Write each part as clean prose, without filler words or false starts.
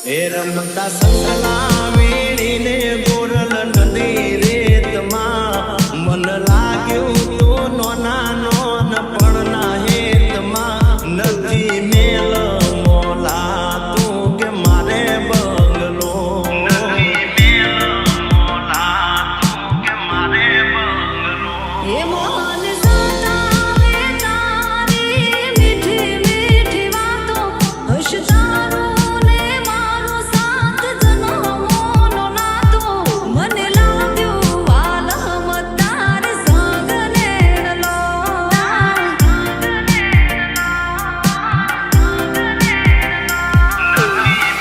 એ રમતા સંગલા વેણીને ગોરલ નદી રેતમાં મન લાગ્યું તો નોના નોન પણ ના હેતમાં નથી મેલ મોલા તું કે મારે બંગલો નથી મેલ મોલા તું કે મારે બંગલો એ મોહન સતાવે તારી મીઠી મીઠી વાતો હસતારો ને મારો સાથ જન્મોનો નાતો મને લાગ્યું વાલમ તાર સંગ નેણલો નથી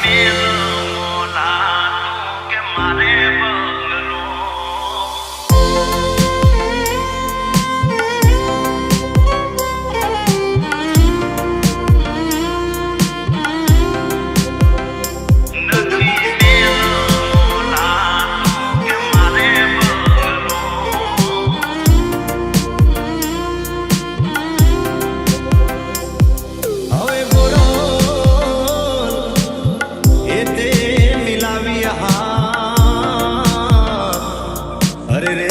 મેલ મોલા તું કે મારે બંગલો નથી મેલ મોલા તું કે મારે બંગલો હવે બોલો એ તે મિલાવી હાથ અરે રે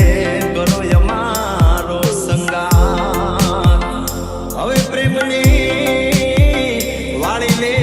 કરો અમારો સંગાત હવે પ્રેમની વાળીને